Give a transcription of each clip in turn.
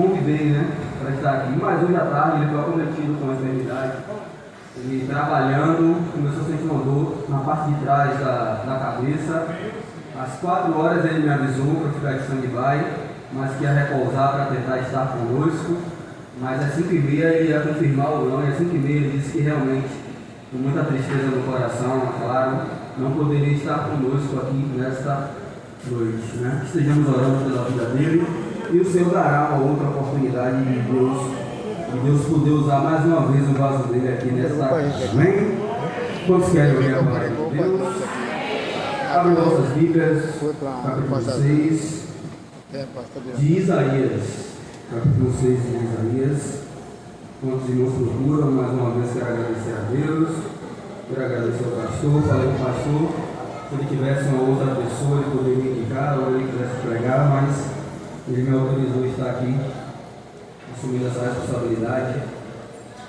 convidei, né, para estar aqui. Mas hoje à tarde ele foi acometido com a enfermidade. Ele trabalhando, começou a sentir uma dor na parte de trás da cabeça. Às 4 horas ele me avisou para ficar de stand-by, mas que ia repousar para tentar estar conosco. Mas às 5h30 ele ia confirmar ou não, e às 5h30 ele disse que realmente, com muita tristeza no coração, claro, não poderia estar conosco aqui nesta noite, né? Que estejamos orando pela vida dele e o Senhor dará uma outra oportunidade de Deus poder usar mais uma vez o vaso dele aqui nesta tarde. Amém? Quantos querem ouvir a palavra de Deus? Abre nossas Bíblias, capítulo 6 de Isaías. Capítulo 6 de Isaías. Quantos irmãos procuram, mais uma vez quero agradecer a Deus, quero agradecer ao pastor, falei com o pastor, se ele tivesse uma outra pessoa, ele poderia indicar, ou ele quisesse pregar, mas ele me autorizou a estar aqui, assumindo essa responsabilidade.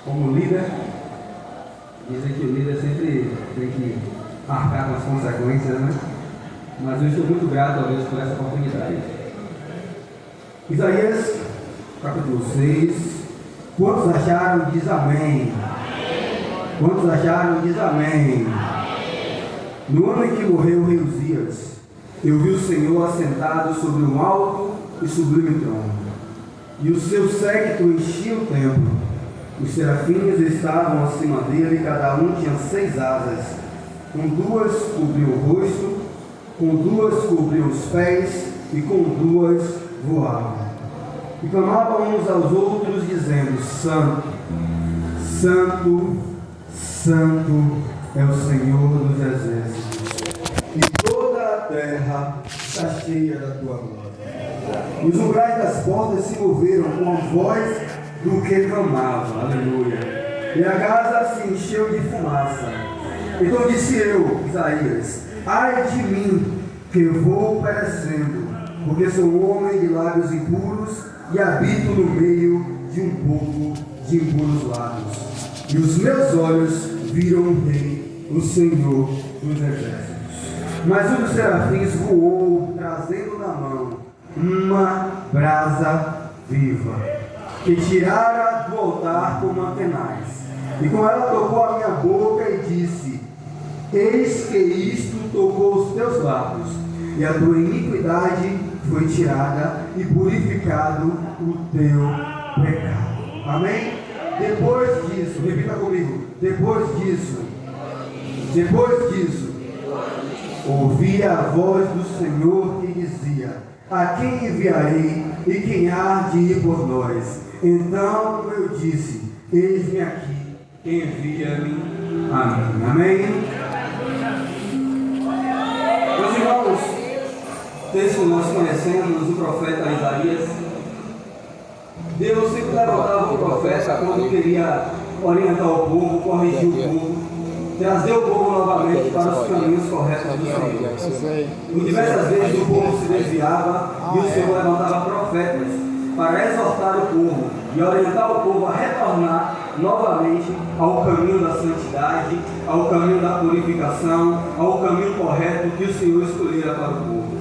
Como líder, dizem que o líder sempre tem que arcar com as consequências, né? Mas eu estou muito grato a Deus por essa oportunidade. Isaías, capítulo 6. Quantos acharam? Diz amém. Quantos acharam? Diz amém. No ano em que morreu o rei Uzias, eu vi o Senhor assentado sobre um alto e sublime trono, e o seu séquito enchia o templo. Os serafins estavam acima dele, cada um tinha 6 asas. Com 2 cobriu o rosto, com 2 cobriu os pés, e com 2 voavam. E clamavam uns aos outros, dizendo: Santo, Santo, Santo é o Senhor dos exércitos, e toda a terra está cheia da tua glória. E os umbrais das portas se moveram com a voz do que clamava. Aleluia. E a casa se encheu de fumaça. Então disse eu, Isaías: ai de mim, que vou perecendo, porque sou um homem de lábios impuros e habito no meio de um povo de impuros lábios. E os meus olhos viram o Rei, o Senhor dos exércitos. Mas um dos serafins voou, trazendo na mão uma brasa viva, que tirara do altar com mantenais. E com ela tocou a minha boca e disse: eis que isto tocou os teus lábios, e a tua iniquidade foi tirada e purificado o teu pecado. Amém? Depois disso, repita comigo, depois disso, ouvi a voz do Senhor que dizia: a quem enviarei e quem há de ir por nós? Então eu disse: eis-me aqui, envia-me a mim. Amém? Meus irmãos, texto nós conhecemos o profeta Isaías. Deus sempre levantava o profeta quando queria orientar o povo, corrigir o povo, trazer o povo novamente para os caminhos corretos do Senhor. Por diversas vezes o povo se desviava e o Senhor levantava profetas para exortar o povo e orientar o povo a retornar novamente ao caminho da santidade, ao caminho da purificação, ao caminho correto que o Senhor escolhera para o povo.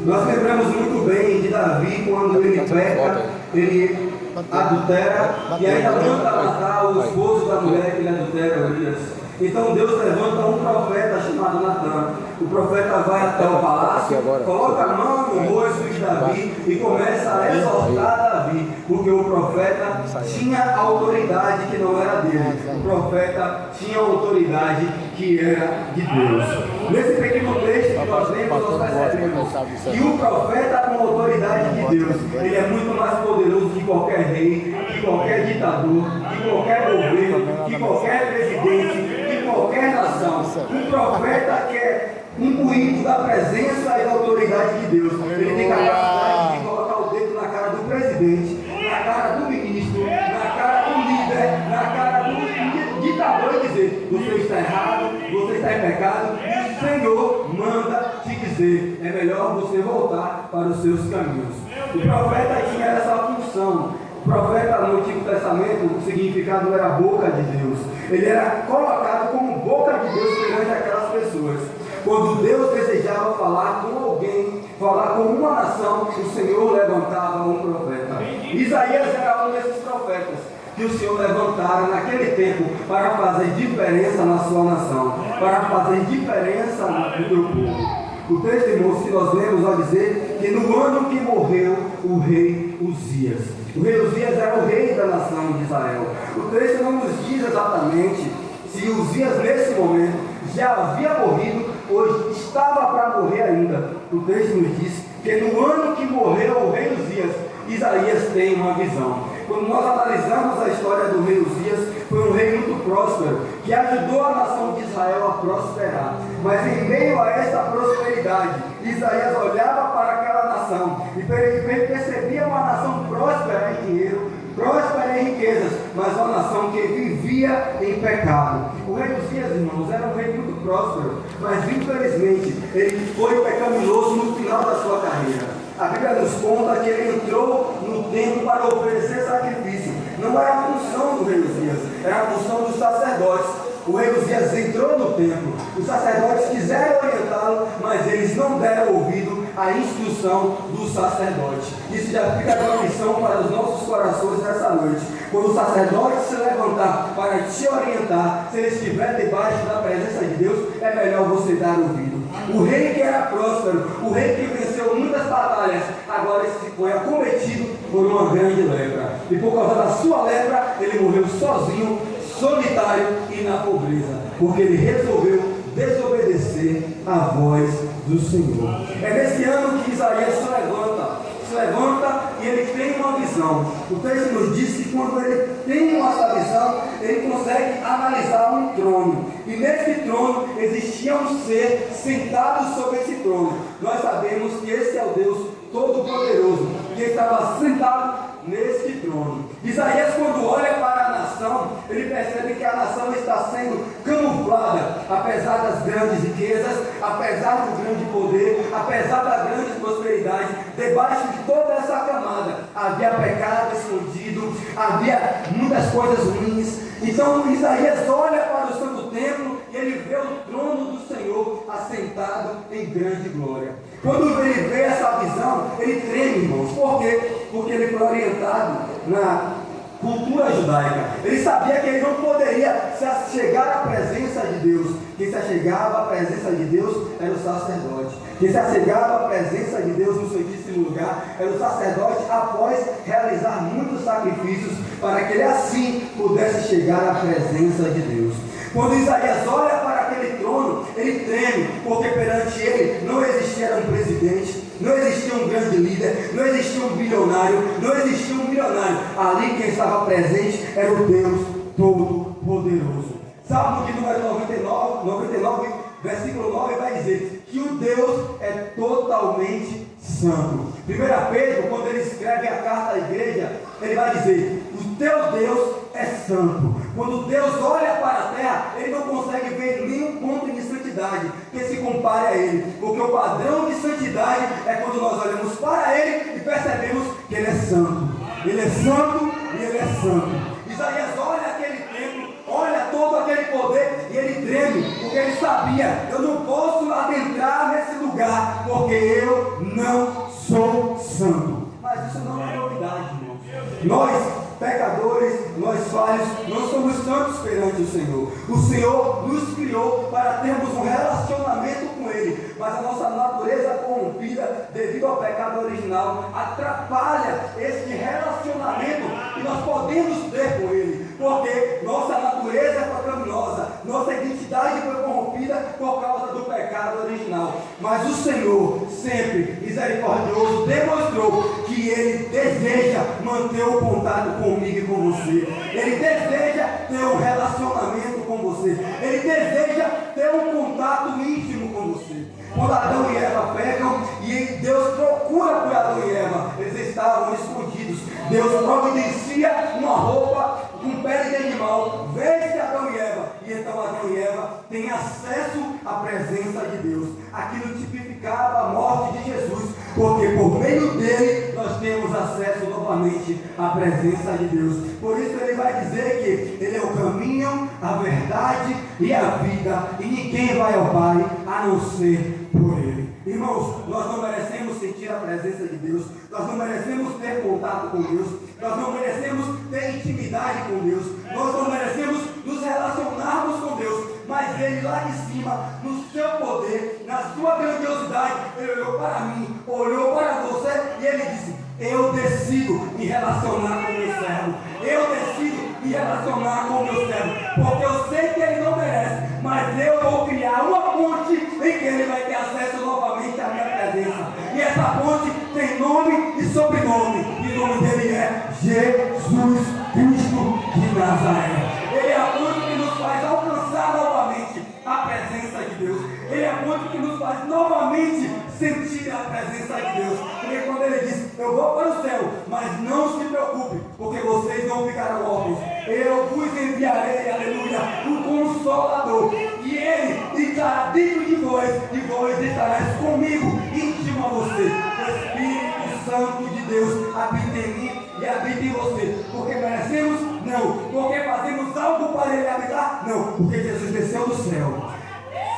Nós lembramos muito bem de Davi quando ele peca, ele adultera e ainda manda matar o esposo da mulher que ele adultera, Urias. Então Deus levanta um profeta chamado Natan. O profeta vai até o palácio, coloca a mão no rosto de Davi e começa a exortar Davi, porque o profeta tinha autoridade que não era dele. O profeta tinha autoridade que era de Deus. Nesse pequeno texto que nós lemos, nós percebemos que o profeta com autoridade de Deus, ele é muito mais poderoso que qualquer rei, que qualquer ditador, que qualquer governo, que qualquer presidente, qualquer nação. Um profeta que é imbuído da presença e da autoridade de Deus. Ele tem capacidade de colocar o dedo na cara do presidente, na cara do ministro, na cara do líder, na cara do ditador e dizer: você está errado, você está em pecado, e o Senhor manda te dizer: é melhor você voltar para os seus caminhos. O profeta tinha essa função. O profeta no Antigo Testamento, o significado era a boca de Deus. Ele era colocado como boca de Deus perante aquelas pessoas. Quando Deus desejava falar com alguém, falar com uma nação, o Senhor levantava um profeta. Isaías era um desses profetas que o Senhor levantara naquele tempo para fazer diferença na sua nação, para fazer diferença no teu povo. O texto, irmãos, que nós lemos vai dizer que no ano que morreu o rei Uzias. O rei Uzias era o rei da nação de Israel. O texto não nos diz exatamente se Uzias nesse momento já havia morrido ou estava para morrer ainda. O texto nos diz que no ano que morreu o rei Uzias, Isaías tem uma visão. Quando nós analisamos a história do rei Uzias, foi um rei muito próspero, que ajudou a nação de Israel a prosperar. Mas em meio a esta prosperidade, Isaías olhava para aquela nação e percebia uma nação próspera em dinheiro, próspera em riquezas, mas uma nação que vivia em pecado. O rei Uzias, irmãos, era um rei muito próspero, mas infelizmente ele foi pecaminoso no final da sua carreira. A Bíblia nos conta que ele entrou no templo para oferecer sacrifício. Não era a função do rei Uzias, era a função dos sacerdotes. O rei Uzias entrou no templo, os sacerdotes quiseram orientá-lo, mas eles não deram ouvido à instrução do sacerdote. Isso já fica uma lição para os nossos corações nessa noite. Quando o sacerdote se levantar para te orientar, se ele estiver debaixo da presença de Deus, é melhor você dar ouvido. O rei que era próspero, o rei que venceu muitas batalhas, agora se foi acometido por uma grande lepra. E por causa da sua lepra, ele morreu sozinho, solitário e na pobreza, porque ele resolveu desobedecer à voz do Senhor. É nesse ano que Isaías se levanta e ele tem uma visão. O texto nos diz que quando ele tem essa visão, ele consegue analisar um trono. E nesse trono existia um ser sentado sobre esse trono. Nós sabemos que esse é o Deus Todo-Poderoso, que estava sentado neste trono. Isaías, quando olha para a nação, ele percebe que a nação está sendo camuflada, apesar das grandes riquezas, apesar do grande poder, apesar da grande prosperidade. Debaixo de toda essa camada havia pecado escondido, havia muitas coisas ruins. Então Isaías olha para o santo templo e ele vê o trono do Senhor assentado em grande glória. Quando ele vê essa visão, ele treme, irmãos. Por quê? Porque ele foi orientado na cultura judaica. Ele sabia que ele não poderia se chegar à presença de Deus. Quem se achegava à presença de Deus era o sacerdote. Quem se achegava à presença de Deus no Santíssimo Lugar era o sacerdote, após realizar muitos sacrifícios, para que ele assim pudesse chegar à presença de Deus. Quando Isaías olha para aquele trono, ele treme, porque perante ele não existia um presidente, não existia um grande líder, não existia um bilionário, não existia um milionário. Ali quem estava presente era o Deus Todo-Poderoso. Salmo de número 99, versículo 9 vai dizer que o Deus é totalmente santo. 1 Pedro, quando ele escreve a carta à igreja, ele vai dizer: o teu Deus é santo. Quando Deus olha para a terra, ele não consegue ver nenhum ponto de santidade que se compare a ele, porque o padrão de santidade é quando nós olhamos para ele e percebemos que ele é santo. Ele é santo e ele é santo. Isaías olha aquele templo, olha todo aquele poder e ele treme, porque ele sabia: eu não posso adentrar nesse lugar, porque eu não sou santo. Mas isso não é novidade, irmãos. Nós, pecadores, nós falhos, não somos santos perante o Senhor. O Senhor nos criou para termos um relacionamento com Ele, mas a nossa natureza corrompida, devido ao pecado original, atrapalha este relacionamento que nós podemos ter com Ele, porque nossa natureza é pecaminosa, nossa identidade foi corrompida por causa do pecado original. Mas o Senhor, sempre misericordioso, demonstrou que Ele deseja manter o contato comigo e com você. Ele deseja ter um relacionamento com você. Ele deseja ter um contato íntimo com você. Quando Adão e Eva pecam e Deus procura por Adão e Eva, eles estavam escondidos. Deus providencia uma roupa com pele de animal, veste Adão e Eva, e então Adão e Eva têm acesso à presença de Deus. Aquilo tipificava a morte de Jesus, porque por meio dele nós temos acesso novamente à presença de Deus. Por isso ele vai dizer que ele é o caminho, a verdade e a vida, e ninguém vai ao Pai a não ser por ele. Irmãos, nós não merecemos sentir a presença de Deus, nós não merecemos ter contato com Deus, nós não merecemos ter intimidade com Deus, nós não merecemos nos relacionarmos com Deus, mas Ele lá de cima, no seu poder, na sua grandiosidade, Ele olhou para mim, olhou para você e Ele disse: eu decido me relacionar com o meu servo, eu decido me relacionar com o meu servo, porque eu sei que ele não merece, mas eu vou criar uma ponte em que ele vai ter acesso novamente à minha presença. E essa ponte tem nome e sobrenome, e o nome dele é Jesus Cristo de Nazaré. Ele é a ponte que nos faz alcançar novamente a presença de Deus. Ele é a ponte que nos faz novamente sentir a presença de Deus. Porque quando ele diz: eu vou para o céu, mas não se preocupe, porque vocês não ficarão órfãos. Eu vos enviarei, aleluia, o Consolador. E ele estará dentro de vós, e vós estareis comigo, íntimo a você. O Espírito Santo de Deus habita em mim e habita em você. Porque merecemos? Não. Porque fazemos algo para ele habitar? Não. Porque Jesus desceu do céu,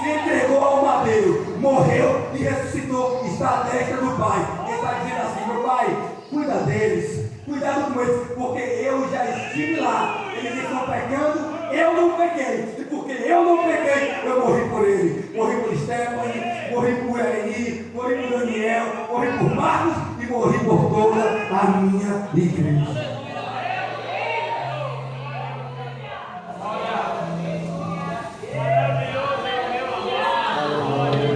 se entregou ao madeiro, morreu e ressuscitou, está à destra do Pai. Ele está dizendo assim: meu Pai, cuida deles, cuidado com eles, porque eu já estive lá. Eles estão pecando, eu não pequei, e porque eu não pequei, eu morri por ele. Morri por Stephanie, morri por Eleni, morri por Daniel, morri por Marcos e morri por toda a minha igreja.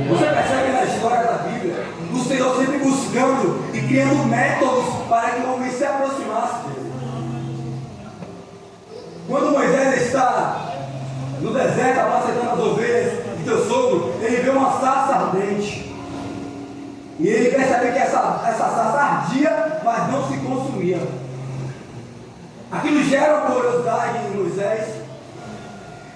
Você percebe na história da Bíblia o Senhor sempre buscando e criando métodos para que o homem se aproximasse dele. Quando Moisés está no deserto apacentando as ovelhas de seu sogro, ele vê uma sarça ardente. E ele percebe que essa sarça ardia, mas não se consumia. Aquilo gera curiosidade em Moisés.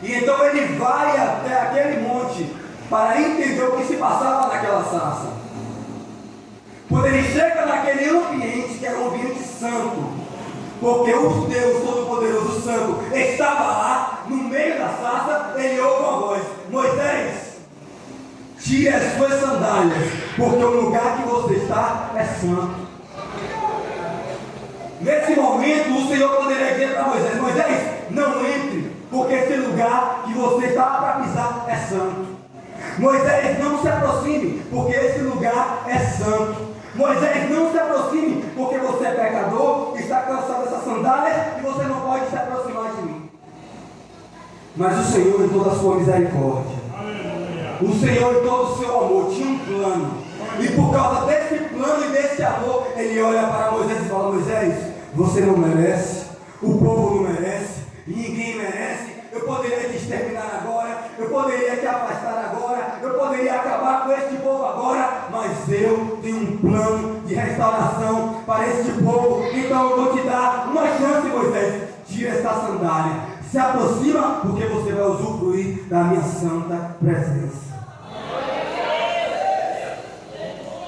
E então ele vai até aquele monte para entender o que se passava naquela sarça. Quando ele chega naquele ambiente, que era um ambiente santo, porque o Deus Todo-Poderoso Santo estava lá, no meio da sarça, ele ouve uma voz: Moisés, tire as suas sandálias, porque o lugar que você está é santo. Nesse momento, o Senhor poderia dizer para Moisés: Moisés, não entre, porque esse lugar que você está para pisar é santo. Moisés, não se aproxime, porque esse lugar é santo. Moisés, não se aproxime, porque você é pecador, está cansado dessas sandálias e você não pode se aproximar de mim. Mas o Senhor, em toda a sua misericórdia, o Senhor, em todo o seu amor, tinha um plano. E por causa desse plano e desse amor, ele olha para Moisés e fala: Moisés, você não merece, o povo não merece, ninguém merece. Eu poderia te exterminar agora, eu poderia te afastar agora, eu poderia acabar com este povo agora, mas eu tenho um plano de restauração para este povo. Então eu vou te dar uma chance, Moisés. Tira esta sandália, se aproxima, porque você vai usufruir da minha santa presença.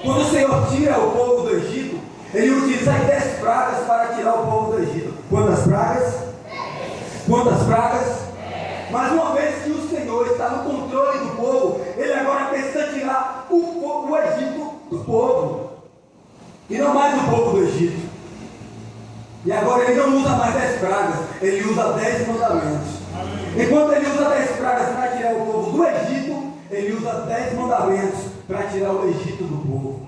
Quando o Senhor tira o povo do Egito, ele utiliza 10 pragas para tirar o povo do Egito. Quantas pragas? Quantas pragas? Mas uma vez que o Senhor está no controle do povo, ele agora precisa tirar o Egito do povo, e não mais do povo do Egito. E agora ele não usa mais 10 pragas, ele usa 10 mandamentos. Enquanto ele usa 10 pragas para tirar o povo do Egito, ele usa 10 mandamentos para tirar o Egito do povo.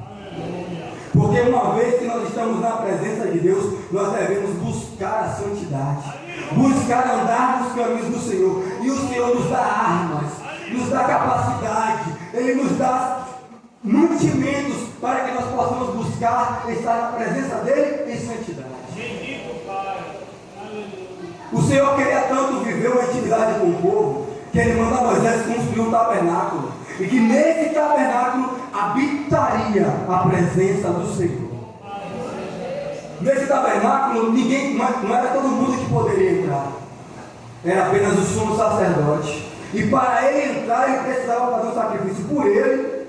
Porque uma vez que nós estamos na presença de Deus, nós devemos buscar a santidade, buscar andar nos caminhos do Senhor. E o Senhor nos dá armas, nos dá capacidade, Ele nos dá mantimentos para que nós possamos buscar estar na presença dEle em santidade. O Senhor queria tanto viver uma intimidade com o povo, que Ele manda Moisés construir um tabernáculo, e que nesse tabernáculo habitaria a presença do Senhor. Nesse tabernáculo não era todo mundo que poderia entrar, era apenas o sumo sacerdote. E para ele entrar, ele precisava fazer um sacrifício por ele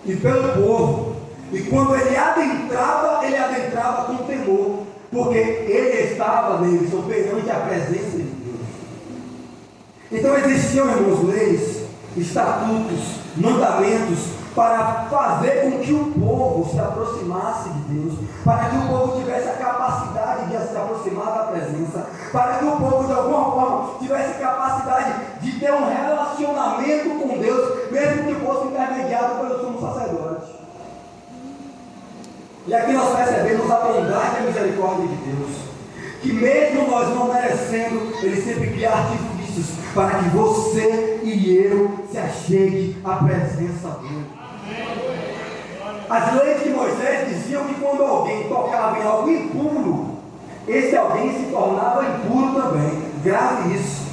e pelo povo. E quando ele adentrava com temor, porque ele estava nele, perante a presença de Deus. Então existiam, irmãos, leis, estatutos, mandamentos, para fazer com que o povo se aproximasse de Deus, para que o povo tivesse a capacidade de se aproximar da presença, para que o povo de alguma forma tivesse capacidade de ter um relacionamento com Deus, mesmo que fosse intermediado pelo sumo sacerdote. E aqui nós percebemos a bondade e a misericórdia de Deus, que mesmo nós não merecendo, Ele sempre cria artifícios para que você e eu se achegue à presença dEle. As leis de Moisés diziam que quando alguém tocava em algo impuro, esse alguém se tornava impuro também. Grave isso.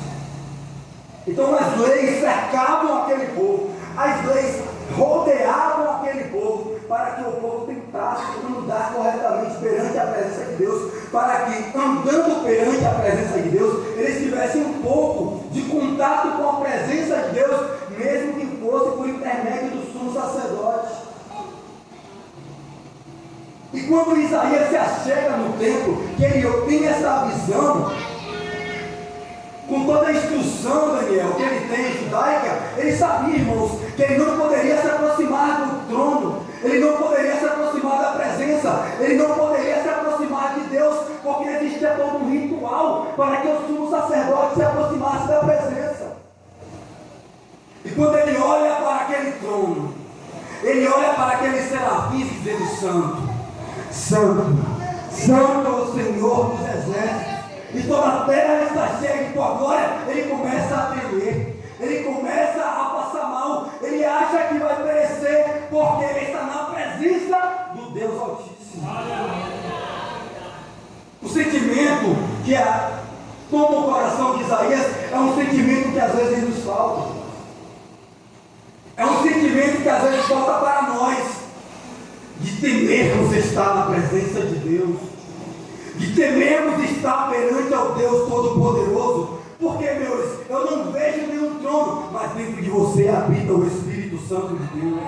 Então as leis cercavam aquele povo, as leis rodeavam aquele povo, para que o povo tentasse andar corretamente perante a presença de Deus, para que, andando perante a presença de Deus, eles tivessem um pouco de contato com a presença de Deus, mesmo que fosse por intermédio do sumo sacerdote. E quando Isaías se achega no templo, que ele tem essa visão, com toda a instrução, Daniel, que ele tem judaica, ele sabia, irmãos, que ele não poderia se aproximar do trono, ele não poderia se aproximar da presença, ele não poderia se aproximar de Deus, porque existia todo um ritual para que o sumo sacerdote se aproximasse da presença. E quando ele olha para aquele trono, ele olha para aqueles serafins dizendo: Santo, Santo, Santo é o Senhor dos exércitos, e toda a terra está cheia de tua glória. Ele começa a tremer, ele começa a passar mal, ele acha que vai perecer, porque ele está na presença do Deus Altíssimo. O sentimento que toma o coração de Isaías é um sentimento que às vezes nos falta, é um sentimento que às vezes falta para nós, de temermos estar na presença de Deus, de temermos estar perante ao Deus Todo-Poderoso, porque, meus, eu não vejo nenhum trono, mas dentro de você habita o Espírito Santo de Deus.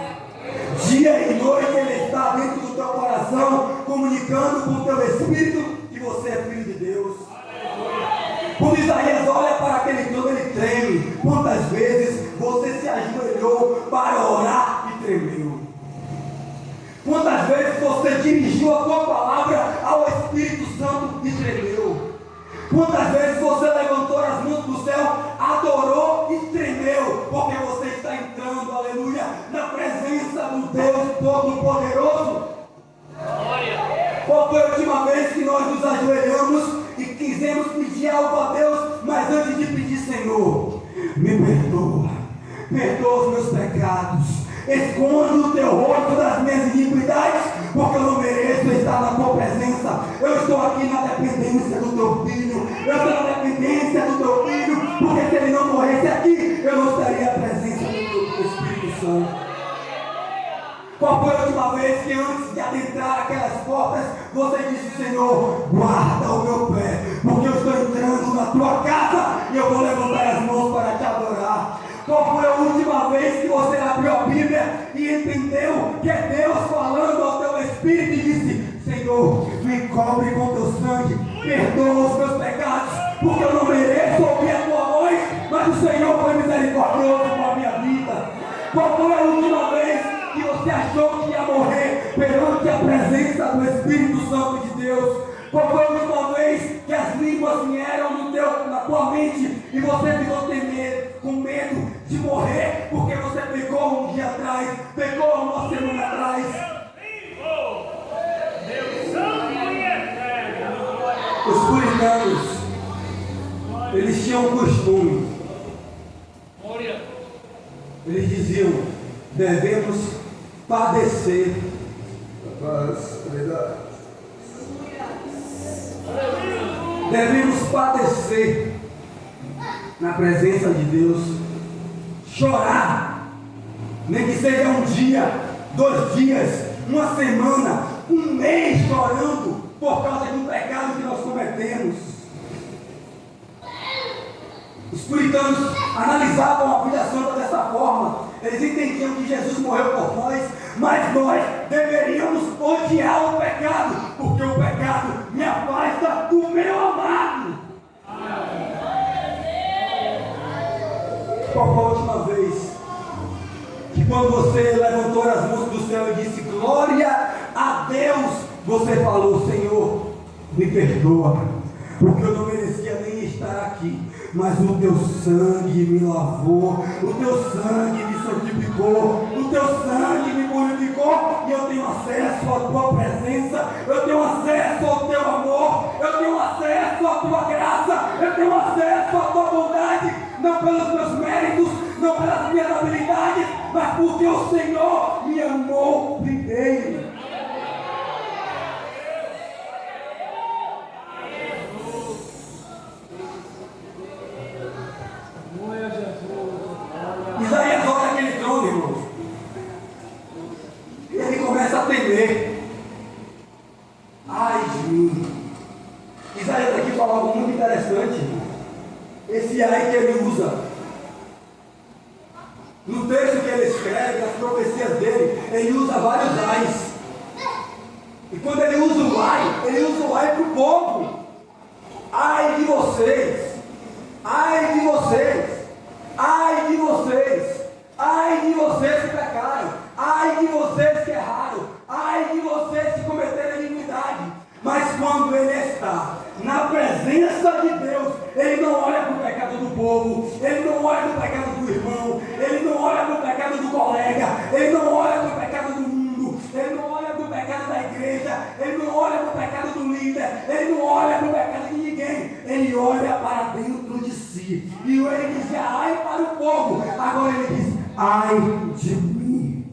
Dia e noite Ele está dentro do teu coração, comunicando com o teu Espírito que você é filho de Deus. Quando Isaías olha para aquele trono, ele treme. Quantas vezes você se ajoelhou para orar e tremeu? Quantas vezes você dirigiu a tua palavra ao Espírito Santo e tremeu? Quantas vezes você levantou as mãos do céu, adorou e tremeu? Porque você está entrando, aleluia, na presença do Deus Todo-Poderoso. Qual foi a última vez que nós nos ajoelhamos e quisemos pedir algo a Deus, mas antes de pedir: Senhor, me perdoa os meus pecados, esconde o teu rosto das minhas iniquidades, porque eu não mereço estar na tua presença. Eu estou aqui na dependência do teu filho, eu estou na dependência do teu filho, porque se ele não morresse aqui, eu não estaria à presença do Espírito Santo. Qual foi a última vez que antes de adentrar aquelas portas, você disse: Senhor, guarda o meu pé, porque eu estou entrando na tua casa e eu vou levantar as mãos para te adorar? Qual foi a última vez que você abriu a Bíblia e entendeu que é Deus falando ao teu espírito e disse: Senhor, me cobre com teu sangue, perdoa os meus pecados, porque eu não mereço ouvir a tua voz, mas o Senhor foi misericordioso com a minha vida? Qual foi a última vez que você achou que ia morrer perante a presença do Espírito Santo de Deus? Qual foi a última vez que as línguas vieram na tua mente e você ficou com medo de morrer porque você pecou um dia atrás, pecou uma semana atrás? Os puritanos, eles tinham um costume, eles diziam: devemos padecer. Devemos padecer na presença de Deus, chorar, nem que seja um dia, 2 dias, uma semana, um mês chorando por causa de um pecado que nós cometemos. Os puritanos analisavam a vida santa dessa forma. Eles entendiam que Jesus morreu por nós, mas nós deveríamos odiar o pecado, porque o pecado me afasta do meu amado. Qual foi a última vez que, quando você levantou as mãos do céu e disse glória a Deus, você falou: Senhor, me perdoa, porque eu não merecia nem estar aqui, mas o teu sangue me lavou, o teu sangue me santificou, o teu sangue me purificou, e eu tenho acesso à tua presença, eu tenho acesso ao teu amor, eu tenho acesso à tua graça, eu tenho acesso à tua bondade, não pelos meus méritos, não pelas minhas habilidades, mas porque o Senhor me amou primeiro. Isaías olha aquele trono, irmãos, e ele começa a temer. Ai de mim. Isaías aqui fala algo muito interessante. Esse ai que ele usa no texto que ele escreve, as profecias dele, ele usa vários ais. E quando ele usa o ai para o povo. Ai de vocês, ai de vocês, ai de vocês, ai de vocês que pecaram, ai de vocês que erraram, ai de vocês que cometeram iniquidade. Mas quando ele está na presença de Deus, ele não olha para o pecado do povo, ele não olha para o pecado do irmão, ele não olha para o pecado do colega, ele não olha para o pecado do mundo, ele não olha para o pecado da igreja, ele não olha para o pecado do líder, ele não olha para o pecado de ninguém, ele olha para dentro de si. E ele dizia ai para o povo, agora ele diz ai de mim.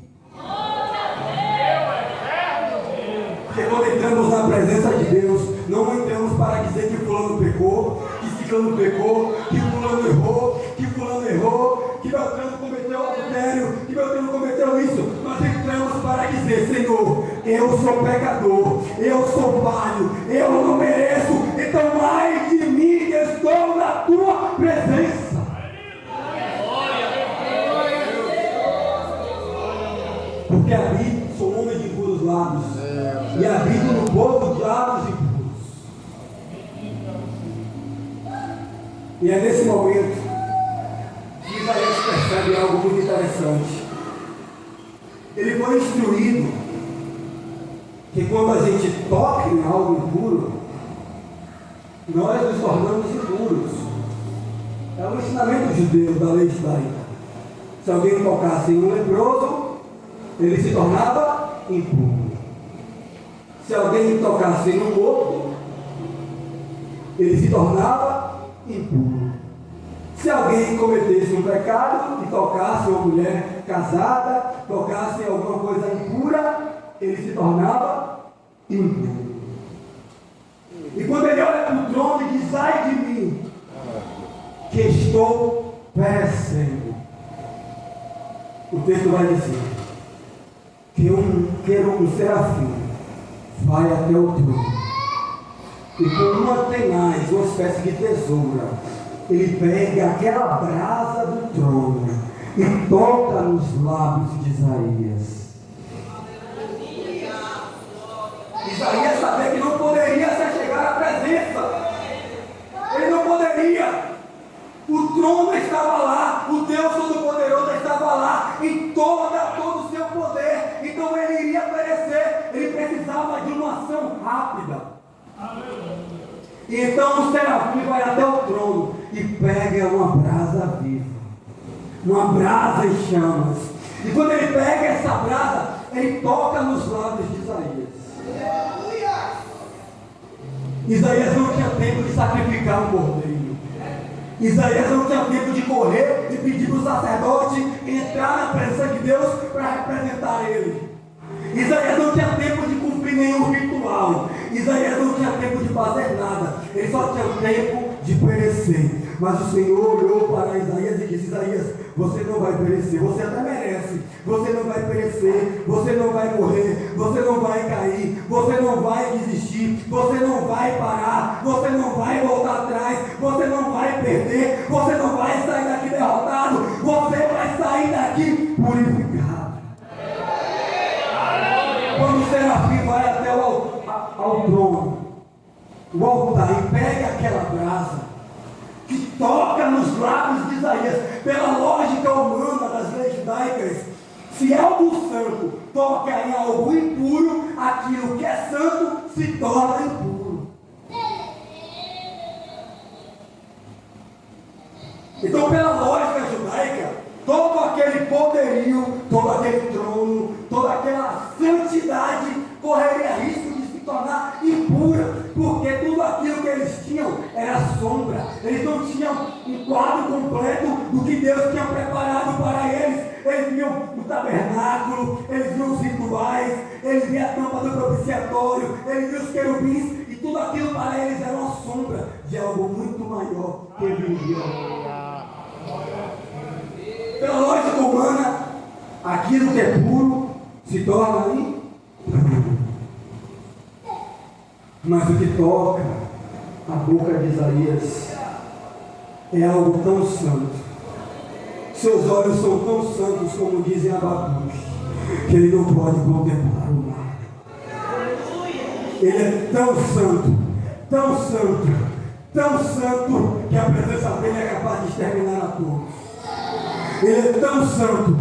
Porque quando entramos na presença de Deus, não entramos para dizer que fulano pecou, que ciclano pecou, que fulano errou, que Beltrano cometeu adultério, que Beltrano cometeu isso. Nós entramos para dizer: Senhor, eu sou pecador, eu sou falho, eu não mereço, então ai de mim que estou na tua presença. Porque habito, sou homem de impuros lábios, e habito no povo de lábios impuros. E é nesse momento que Isaías percebe algo muito interessante. Ele foi instruído que quando a gente toca em algo impuro, nós nos tornamos impuros. É um ensinamento judeu da lei judaica. Se alguém tocasse em um leproso, ele se tornava impuro. Se alguém tocasse em um morto, ele se tornava impuro. Se alguém cometesse um pecado e tocasse uma mulher casada, tocasse em alguma coisa impura, ele se tornava impuro. E quando ele olha para o trono e diz ai de mim, que estou perecendo, o texto vai dizer que um serafim vai até o trono e com uma tenaz, uma espécie de tesoura, ele pega aquela brasa do trono e toca nos lábios de Isaías. Isaías sabia que não poderia se chegar à presença, ele não poderia. O trono estava lá, o Deus Todo-Poderoso estava lá, em todo o seu poder, então ele iria perecer, ele precisava de uma ação rápida. E então o serafim vai até o trono e pega uma brasa viva, uma brasa em chamas, e quando ele pega essa brasa, ele toca nos lábios de Isaías. Isaías não tinha tempo de sacrificar um cordeiro. Isaías não tinha tempo de correr e pedir para o sacerdote entrar na presença de Deus para representar ele. Isaías não tinha tempo de cumprir nenhum ritual. Isaías não tinha tempo de fazer nada. Ele só tinha tempo de perecer. Mas o Senhor olhou para Isaías e disse: Isaías, você não vai perecer, você até merece. Você não vai perecer, você não vai morrer, você não vai cair, você não vai desistir, você não vai parar, você não vai voltar atrás, você não vai perder, você não vai sair daqui derrotado, você vai sair daqui purificado. Quando o serafim vai até ao trono, o altar, e pega aquela brasa que toca nos lábios de Isaías, pela lógica humana das leis judaicas, Se algo santo toca em algo impuro, aquilo que é santo se torna impuro. Então, pela lógica judaica, todo aquele poderio, todo aquele trono, toda aquela santidade correria risco de se tornar impura, porque tudo aquilo que eles tinham era sombra. Eles não tinham um quadro completo do que Deus tinha preparado para eles. Eles viam o tabernáculo, eles viam os rituais, eles viam a tampa do propiciatório, eles viam os querubins, e tudo aquilo para eles era uma sombra de algo muito maior que viria. Pela lógica humana, aquilo que é puro se torna impuro. Mas o que toca a boca de Isaías é algo tão santo. Seus olhos são tão santos, como dizem Abacuque, que ele não pode contemplar o mar. Ele é tão santo, tão santo, tão santo, que a presença dele é capaz de exterminar a todos. Ele é tão santo,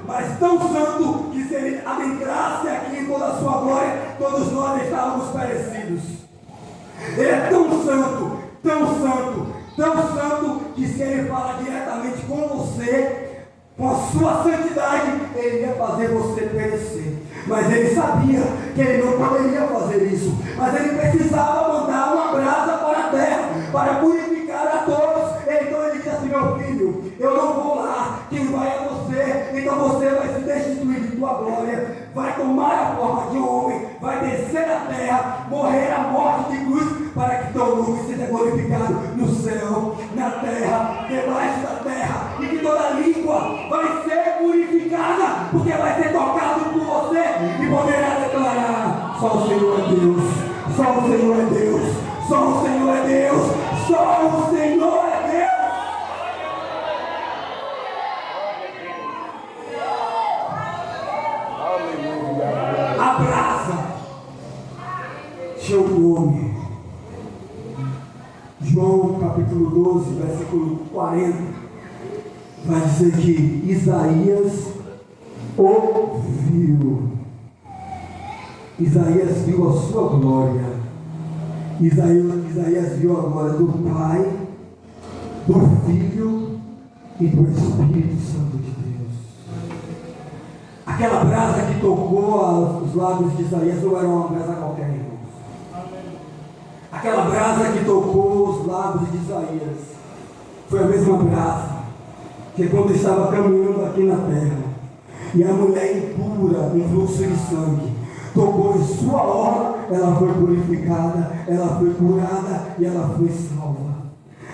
mas tão santo, que se ele adentrasse aqui em toda a sua glória, todos nós estávamos perecidos. Ele é tão santo, que se ele fala diretamente com você, com a sua santidade, ele ia fazer você perecer. Mas ele sabia que ele não poderia fazer isso. Mas ele precisava mandar uma brasa para a terra, para purificar a todos. Então ele disse assim: meu filho, eu não vou lá, quem vai é você. Então você vai se destituir de tua glória, vai tomar a forma de homem, vai descer à terra, morrer a morte de cruz, para que teu nome seja glorificado no céu, na terra, debaixo da terra, e que toda língua vai ser purificada, porque vai ser tocado por você e poderá declarar: só o Senhor é Deus, só o Senhor é Deus, só o Senhor é Deus, só o Senhor é Deus. A brasa tinha um nome. João capítulo 12, versículo 40, vai dizer que Isaías ouviu. Isaías viu a sua glória. Isaías viu a glória do Pai, do Filho e do Espírito Santo de Deus. Aquela brasa que tocou os lábios de Isaías não era uma brasa qualquer, irmãos. Aquela brasa que tocou os lábios de Isaías foi a mesma brasa que, quando estava caminhando aqui na terra, e a mulher impura, em fluxo de sangue, tocou em sua orla, ela foi purificada, ela foi curada e ela foi salva.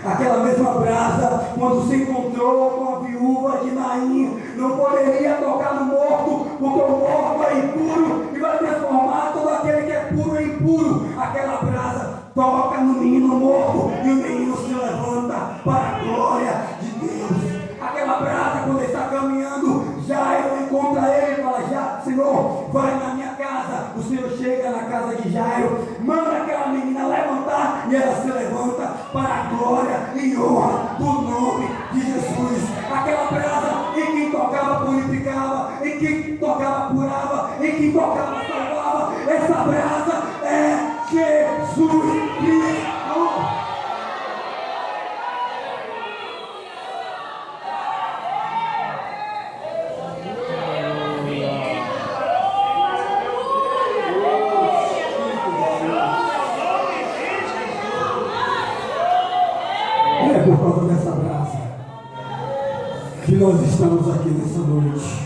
Aquela mesma brasa, quando se encontrou com a viúva de Naim, não poderia tocar no morto, porque o morto é impuro e vai transformar todo aquele que é puro em impuro. Aquela brasa toca no menino morto e o menino se levanta para a glória de Deus. Aquela brasa, quando está caminhando, Jairo encontra ele e fala: Senhor, vai na minha casa. O Senhor chega na casa de Jairo, manda aquela menina levantar e ela se levanta para a glória e honra do nome de Jesus. Aquela brasa em quem tocava purificava, em quem tocava curava, em quem tocava salvava. Essa brasa é Jesus Cristo. É por causa dessa brasa que nós estamos aqui nessa noite.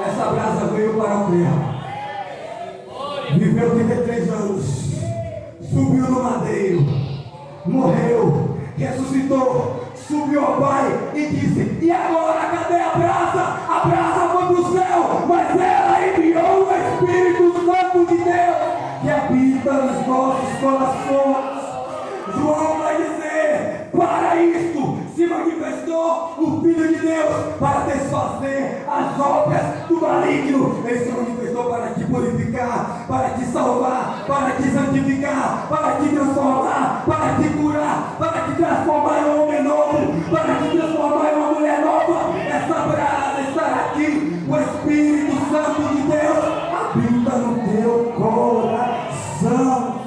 Essa brasa veio para a terra, viveu 33 anos, subiu no madeiro, morreu, ressuscitou, subiu ao Pai e disse: e agora cadê a brasa? A brasa foi para o céu, mas ela enviou o Espírito Santo de Deus que habita nos nossos corações. João vai dizer: para isto se manifestou o Filho de Deus para desfazer as obras do maligno. Ele se manifestou para te purificar, para te salvar, para te santificar, para te transformar, para te curar, para te transformar em um homem novo, para te transformar em uma mulher nova. Essa brasa estará aqui. O Espírito Santo de Deus habita no teu coração.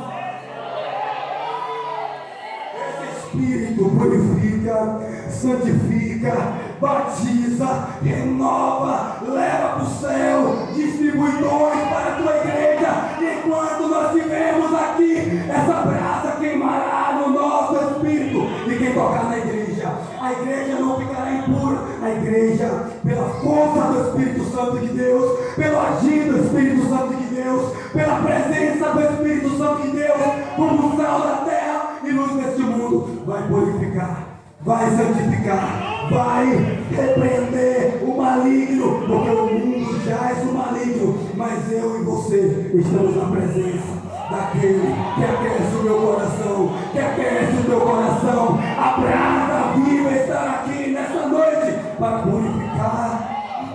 Espírito purifica, santifica, batiza, renova, leva para o céu, distribui dons para a tua igreja. Enquanto nós estivermos aqui, essa brasa queimará no nosso espírito. E quem tocar na igreja, a igreja não ficará impura. A igreja, pela força do Espírito Santo de Deus, pelo agir do Espírito Santo de Deus, pela presença do Espírito Santo de Deus, como sal da terra e luz deste mundo, vai purificar, vai santificar, vai repreender o maligno, porque o mundo jaz o maligno, mas eu e você estamos na presença daquele que aquece o meu coração, que aquece o teu coração. A brasa viva estará aqui nessa noite para purificar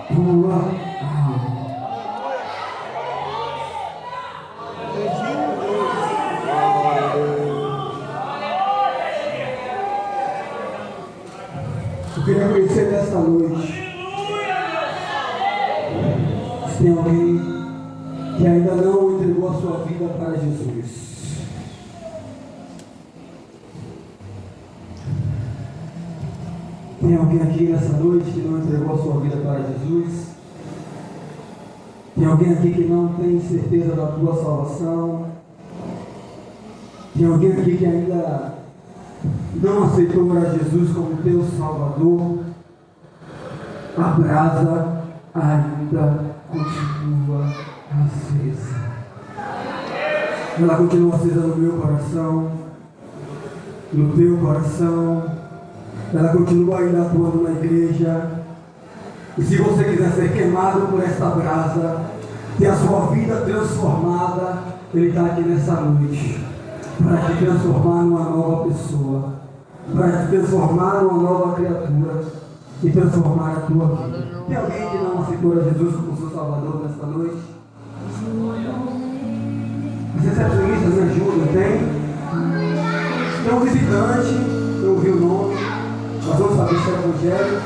a tua alma. Eu queria conhecer nesta noite se tem alguém que ainda não entregou a sua vida para Jesus. Tem alguém aqui nessa noite que não entregou a sua vida para Jesus? Tem alguém aqui que não tem certeza da tua salvação? Tem alguém aqui que ainda não aceitou a Jesus como teu Salvador? A brasa ainda continua acesa. Ela continua acesa no meu coração, no teu coração. Ela continua ainda atuando na igreja. E se você quiser ser queimado por esta brasa, ter a sua vida transformada, Ele está aqui nessa noite para te transformar numa nova pessoa, para te transformar numa nova criatura e transformar a tua vida. Tem alguém que não aceitou a Jesus como seu Salvador nesta noite? Os recepcionistas me ajudam, tem um visitante, eu ouvi o nome, nós vamos saber se é Rogério.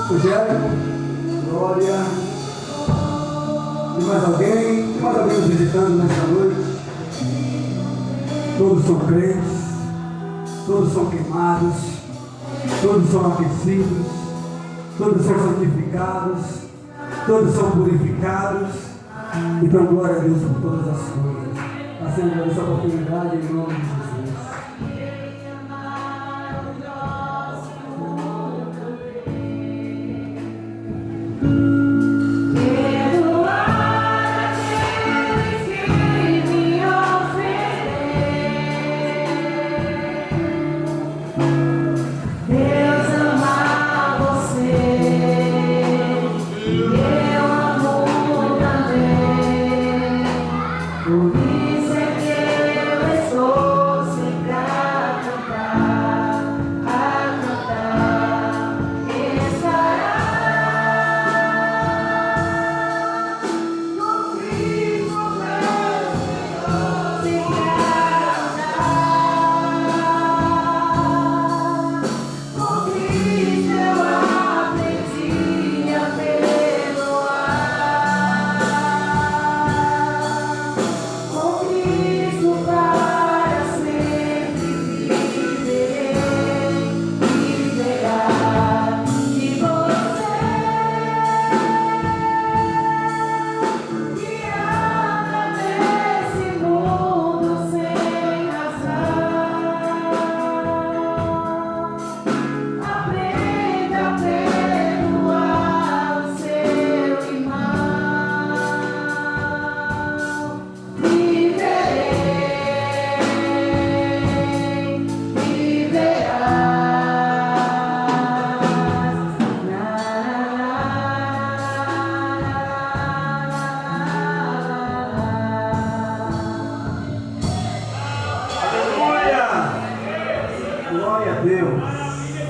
Rogério, Glória. Tem mais alguém? Tem mais alguém nos visitando nesta noite? Todos são crentes, todos são queimados, todos são aquecidos, todos são santificados, todos são purificados. Então, glória a Deus por todas as coisas. Assim, essa oportunidade em nome de Jesus.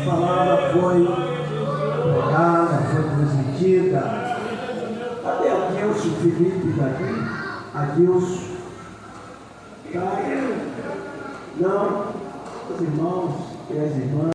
palavra foi pregada, foi transmitida. Cadê Adilson Felipe daqui? Adilson? Tá? Não? Os irmãos e as irmãs.